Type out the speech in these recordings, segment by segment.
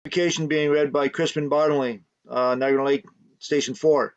Communication being read by Crispin Bottomley, Niagara Lake Station 4.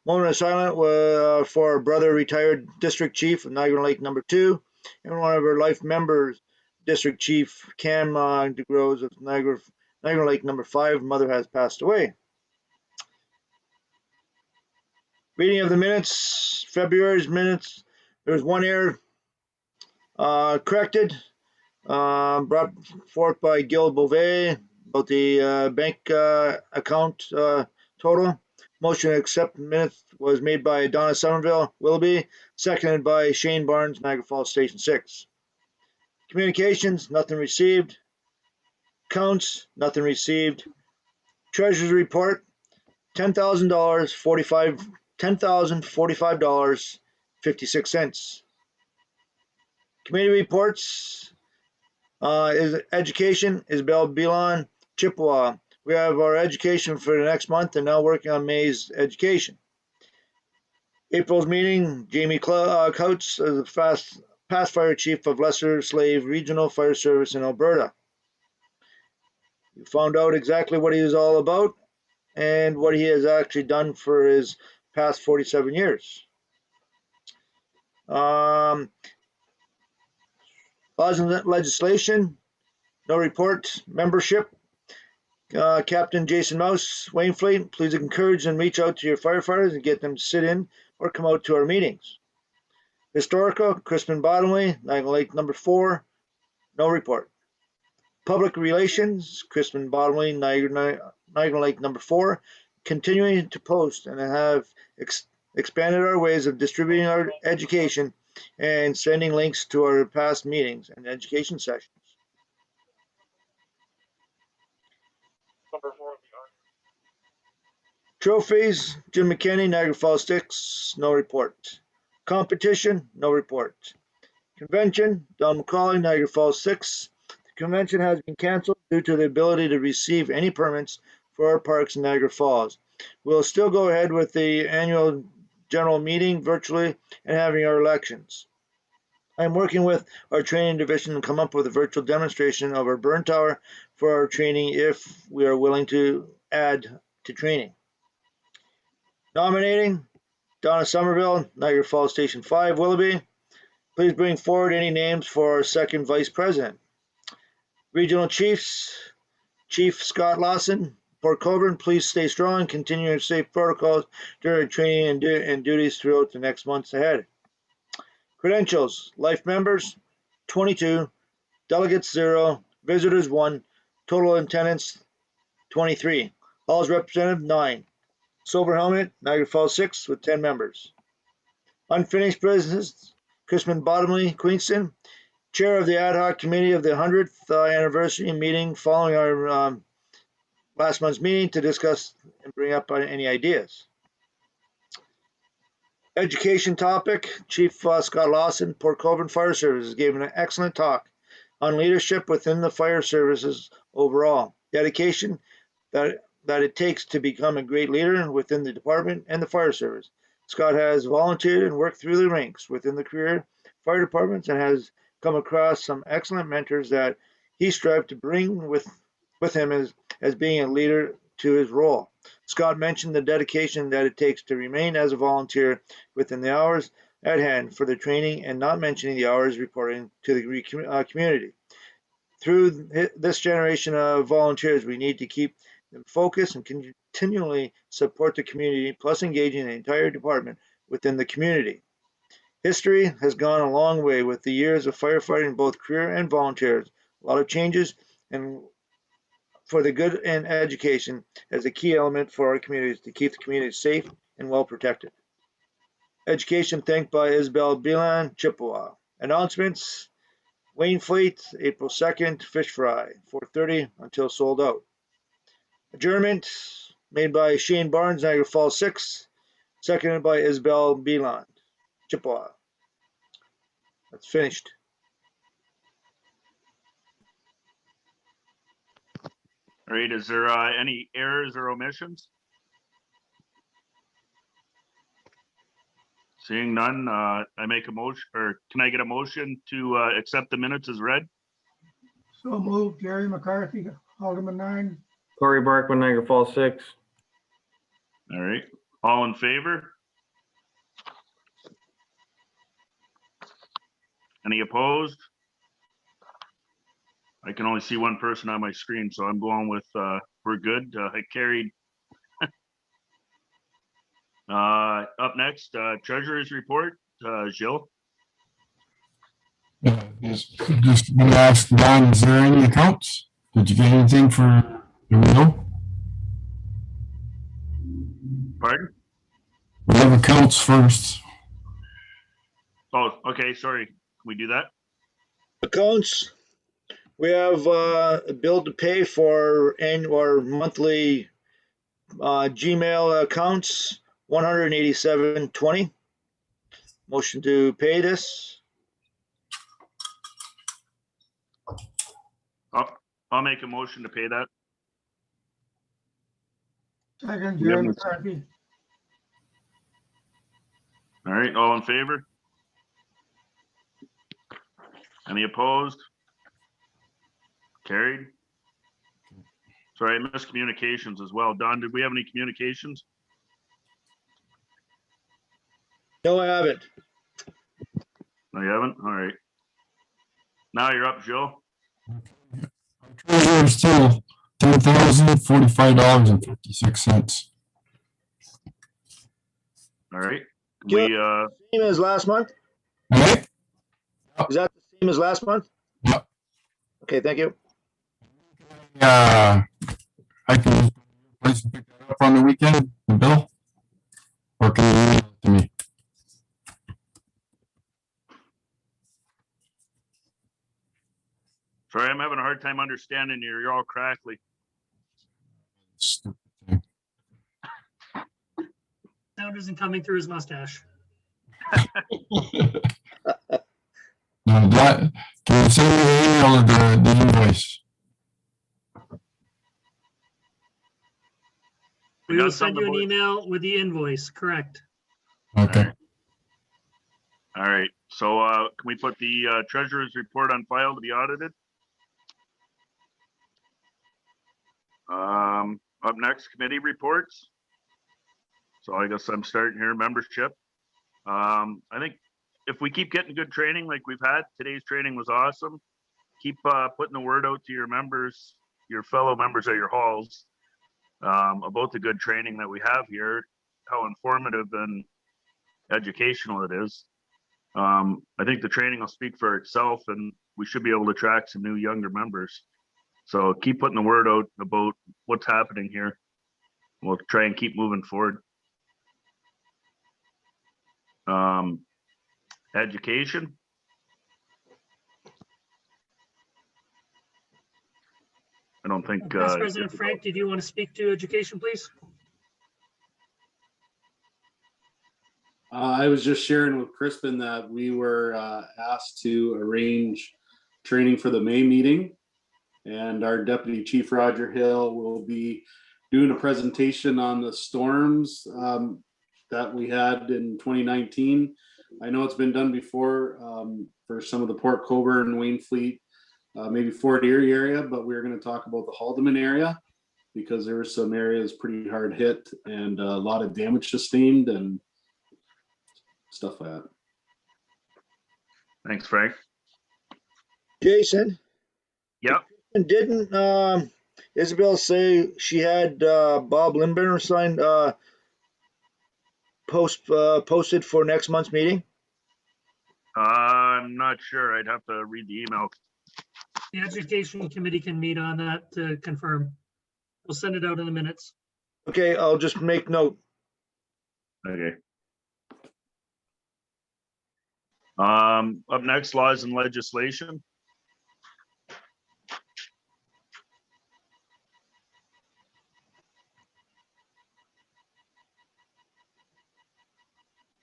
Moment of silence for our brother, retired District Chief of Niagara Lake number 2, and one of our life members, District Chief Cam DeGrose of Niagara Lake number 5. Mother has passed away. Reading of the minutes, February's minutes. There was one error corrected, brought forth by Gil Beauvais about the bank account total. Motion to accept minutes was made by Donna Somerville, Willoughby, seconded by Shane Barnes, Niagara Falls Station 6. Communications, nothing received. Accounts, nothing received. Treasurer's report, $10,045.56. Committee reports is education, Isabel Belon, Chippewa. We have our education for the next month and now working on May's education. April's meeting, Jamie Coates, the past fire chief of Lesser Slave Regional Fire Service in Alberta. We found out exactly what he is all about and what he has actually done for his past 47 years. Laws and legislation, no report. Membership, Captain Jason Mouse, Wainfleet, please encourage and reach out to your firefighters and get them to sit in or come out to our meetings. Historical, Crispin Bottomley, Niagara Lake number 4, no report. Public relations, Crispin Bottomley, Niagara Lake number 4, continuing to post and have expanded our ways of distributing our education and sending links to our past meetings and education sessions. Trophies, Jim McKinney, Niagara Falls 6, no report. Competition, no report. Convention, Don McCauley, Niagara Falls 6. The convention has been canceled due to the ability to receive any permits for our parks in Niagara Falls. We'll still go ahead with the annual general meeting virtually and having our elections. I'm working with our training division to come up with a virtual demonstration of our burn tower for our training if we are willing to add to training. Nominating, Donna Somerville, Niagara Falls Station 5, Willoughby. Please bring forward any names for our second vice president. Regional Chiefs, Chief Scott Lawson, Port Colborne, please stay strong, continue your safe protocols during training and duties throughout the next months ahead. Credentials, life members, 22, delegates 0, visitors 1, total attendance 23, Halls representative 9. Silver helmet, Niagara Falls 6 with 10 members. Unfinished business, Crispin Bottomley, Queenston, chair of the ad hoc committee of the 100th anniversary meeting following our last month's meeting to discuss and bring up any ideas. Education topic, Chief Scott Lawson, Port Colborne Fire Services, gave an excellent talk on leadership within the fire services overall. Dedication that it takes to become a great leader within the department and the fire service. Scott has volunteered and worked through the ranks within the career fire departments and has come across some excellent mentors that he strived to bring with him as being a leader to his role. Scott mentioned the dedication that it takes to remain as a volunteer within the hours at hand for the training and not mentioning the hours reporting to the community. Through this generation of volunteers, we need to keep them focused and continually support the community, plus engaging the entire department within the community. History has gone a long way with the years of firefighting, both career and volunteers. A lot of changes, and for the good and education as a key element for our communities to keep the community safe and well protected. Education thanked by Isabel Bilan, Chippewa. Announcements, Wainfleet, April 2nd, fish fry, 4:30 until sold out. Adjournment made by Shane Barnes, Niagara Falls 6, seconded by Isabel Beeland, Chippewa. That's finished. All right, is there any errors or omissions? Seeing none, I make a motion, or can I get a motion to accept the minutes as read? So moved, Gary McCarthy, Alderman 9. Corey Barkman, Niagara Falls 6. All right. All in favor? Any opposed? I can only see one person on my screen, so I'm going with we're good. I carried. Up next, treasurer's report. Jill. Just going to ask Don, is there any accounts? Did you get anything for the renewal? Pardon? We have accounts first. Oh, okay. Sorry. Can we do that? Accounts. We have a bill to pay for annual or monthly Gmail accounts, $187.20. Motion to pay this. I'll make a motion to pay that. Second, Yep. Jerry McCarthy. All right. All in favor? Any opposed? Carried. Sorry, I missed communications as well. Don, did we have any communications? No, I haven't. No, you haven't? All right. Now you're up, Jill. Treasurer is still $10,045.56. All right. Jill? We Same as last month? Okay. Is that the same as last month? Yep. Okay, thank you. I can place and pick that up on the weekend, the bill, or can you email it to me? sorry, I'm having a hard time understanding you. You're all crackly. Stupid thing. Sound isn't coming through his mustache. No, that, can you send me the email or the invoice? We got will send you an something, boys. email with the invoice, correct? Okay. All right. So can we put the treasurer's report on file to be audited? Up next, committee reports. So I guess I'm starting here, membership. I think if we keep getting good training like we've had, today's training was awesome. Keep putting the word out to your members, your fellow members at your halls, about the good training that we have here, how informative and educational it is. I think the training will speak for itself, and we should be able to attract some new younger members. So keep putting the word out about what's happening here. We'll try and keep moving forward. Education. I don't think. Vice President Frank, did you want to speak to education, please? I was just sharing with Crispin that we were asked to arrange training for the May meeting, and our Deputy Chief Roger Hill will be doing a presentation on the storms that we had in 2019. I know it's been done before for some of the Port Colborne, Wainfleet, maybe Fort Erie area, but we're going to talk about the Haldeman area because there were some areas pretty hard hit and a lot of damage sustained and stuff like that. Thanks, Frank. Jason? Yep. And didn't Isabel say she had Bob Lindbergh signed posted for next month's meeting? I'm not sure. I'd have to read the email. The education committee can meet on that to confirm. We'll send it out in the minutes. Okay, I'll just make note. Okay. Up next, laws and legislation.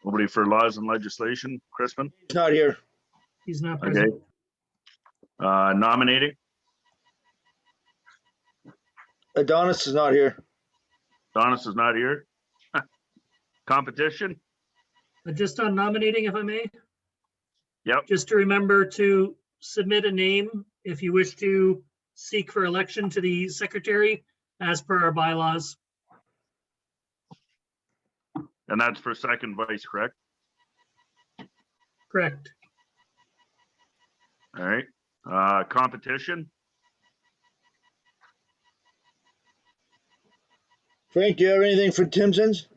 Nobody for laws and legislation, Crispin? He's not here. He's not Okay. present. Nominating, Adonis is not here. Donis is not here. Competition, But just on nominating, if I may, yep, just to remember to submit a name if you wish to seek for election to the secretary as per our bylaws. And that's for second vice, correct? Correct. All right. Competition. Frank, do you have anything for Timson's?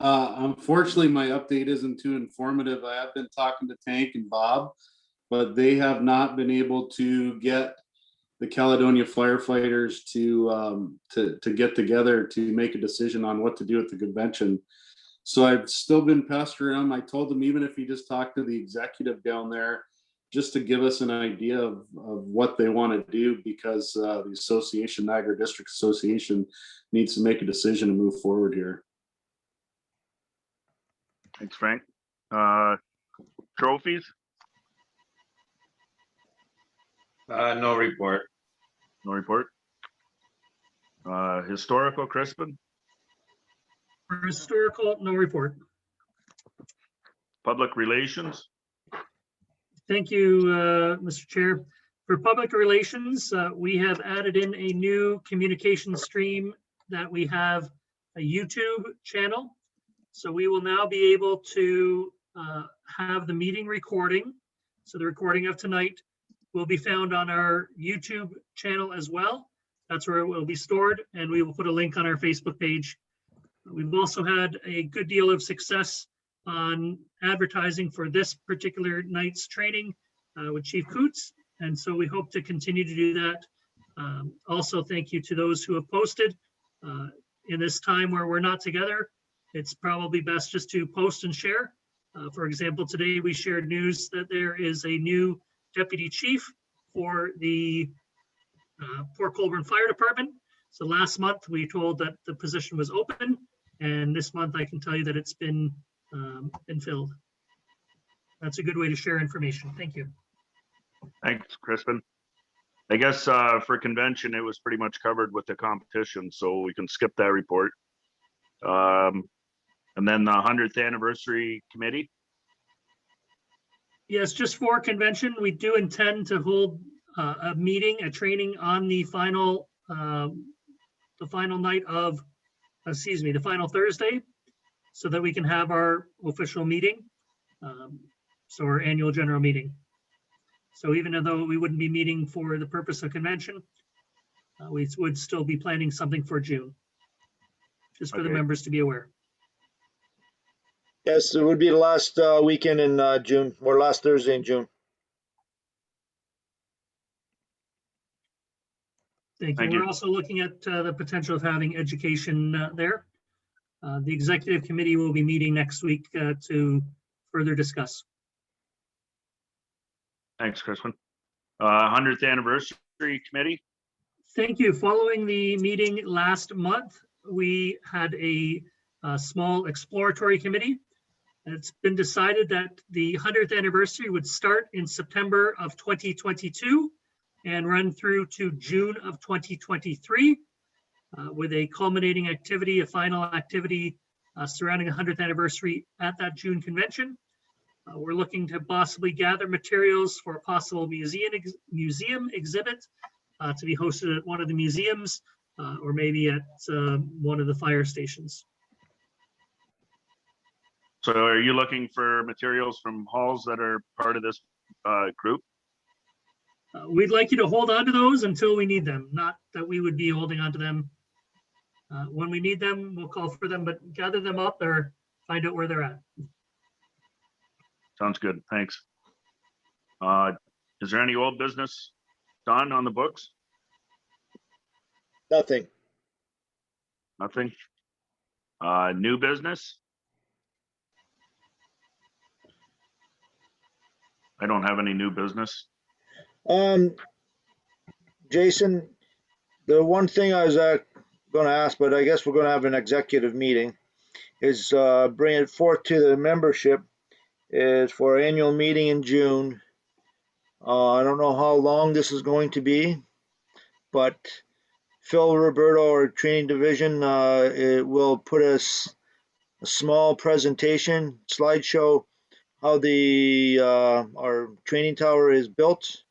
Unfortunately, my update isn't too informative. I have been talking to Tank and Bob, but they have not been able to get the Caledonia firefighters to get together to make a decision on what to do at the convention. So I've still been pestering them. I told them, even if you just talk to the executive down there, just to give us an idea of what they want to do, because the association, Niagara District Association, needs to make a decision to move forward here. Thanks, Frank. Trophies. No report. No report. Historical, Crispin. For historical, no report. Public relations. Thank you, Mr. Chair. For public relations, we have added in a new communication stream that we have a YouTube channel. So we will now be able to have the meeting recording. So the recording of tonight will be found on our YouTube channel as well. That's where it will be stored, and we will put a link on our Facebook page. We've also had a good deal of success on advertising for this particular night's training with Chief Coots, and so we hope to continue to do that. Also, thank you to those who have posted. In this time where we're not together, it's probably best just to post and share. For example, today we shared news that there is a new deputy chief for the Port Colborne Fire Department. So last month we told that the position was open, and this month I can tell you that it's been filled. That's a good way to share information. Thank you. Thanks, Crispin. I guess for convention, it was pretty much covered with the competition, so we can skip that report. And then the 100th anniversary committee. Yes, just for convention, we do intend to hold a meeting, a training on the final night of, the final Thursday, so that we can have our official meeting. So our annual general meeting. So even though we wouldn't be meeting for the purpose of convention, we would still be planning something for June, just for the members to be aware. Yes, it would be the last weekend in June, or last Thursday in June. Thank you. Thank We're you. also looking at the potential of having education there. The executive committee will be meeting next week to further discuss. Thanks, Crispin. 100th anniversary committee. Thank you. Following the meeting last month, we had a small exploratory committee. It's been decided that the 100th anniversary would start in September of 2022 and run through to June of 2023 with a culminating activity, a final activity surrounding the 100th anniversary at that June convention. We're looking to possibly gather materials for a possible museum exhibit to be hosted at one of the museums or maybe at one of the fire stations. So are you looking for materials from halls that are part of this group? We'd like you to hold on to those until we need them, not that we would be holding on to them. When we need them, we'll call for them, but gather them up or find out where they're at. Sounds good. Thanks. Is there any old business done on the books? Nothing. Nothing. New business? I don't have any new business. Jason, the one thing I was going to ask, but I guess we're going to have an executive meeting, is bring it forth to the membership, is for our annual meeting in June. I don't know how long this is going to be, but Phil Roberto, our training division, it will put us a small presentation slideshow how the our training tower is built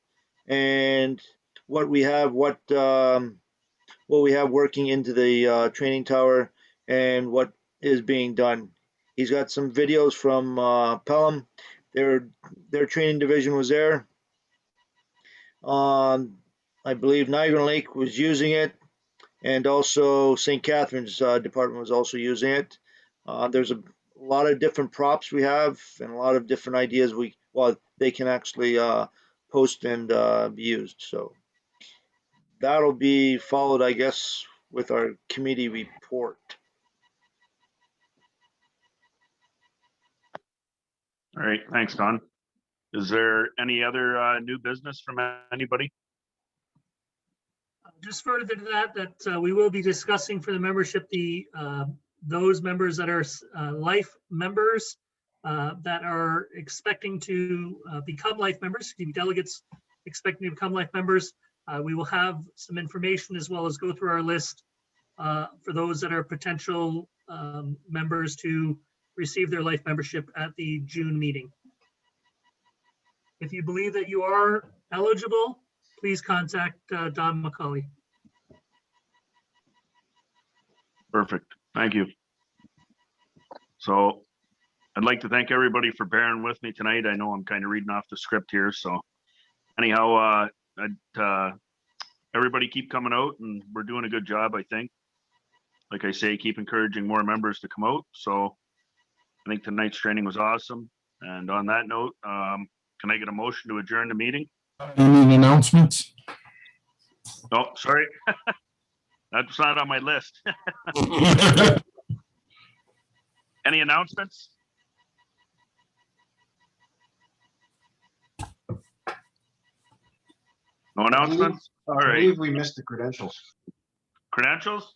and what we have, what what we have working into the training tower and what is being done. He's got some videos from Pelham. Their training division was there. I believe Niagara Lake was using it, and also St. Catharines department was also using it. There's a lot of different props we have and a lot of different ideas they can actually post and be used. So that'll be followed, I guess, with our committee report. All right, thanks, Don. Is there any other new business from anybody? Just further to that we will be discussing for the membership those members that are life members that are expecting to become life members, delegates expecting to become life members. We will have some information as well as go through our list for those that are potential members to receive their life membership at the June meeting. If you believe that you are eligible, please contact Don McCauley. Perfect, thank you. So I'd like to thank everybody for bearing with me tonight. I know I'm kind of reading off the script here. So anyhow, everybody keep coming out and we're doing a good job, I think. Like I say, keep encouraging more members to come out. So I think tonight's training was awesome. And on that note, can I get a motion to adjourn the meeting? You need announcements? Oh, sorry. That's not on my list. Any announcements? No announcements? All I right. believe we missed the credentials. Credentials?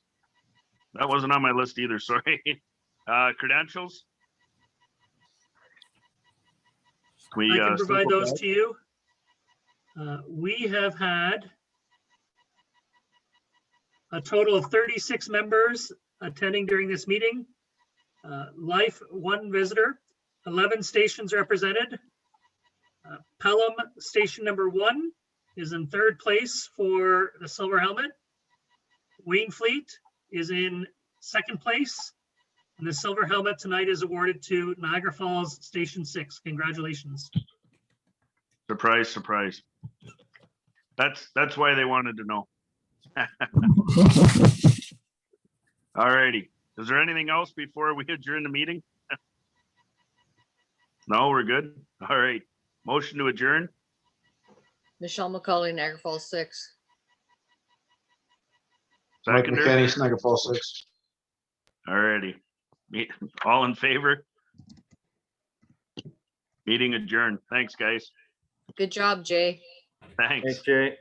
That wasn't on my list either, sorry. Credentials? I can provide those to you. We have had a total of 36 members attending during this meeting. Life, 1 visitor, 11 stations represented. Pelham station number 1 is in 3rd place for the silver helmet. Wainfleet is in 2nd place. And the silver helmet tonight is awarded to Niagara Falls Station 6. Congratulations. Surprise, surprise. That's why they wanted to know. All righty. Is there anything else before we adjourn the meeting? No, we're good. All right. Motion to adjourn. Michelle McCauley, Niagara Falls 6. Mike Seconder. McKenny, Niagara Falls 6. All righty. All in favor? Meeting adjourned. Thanks, guys. Good job, Jay. Thanks. Thanks, Jay.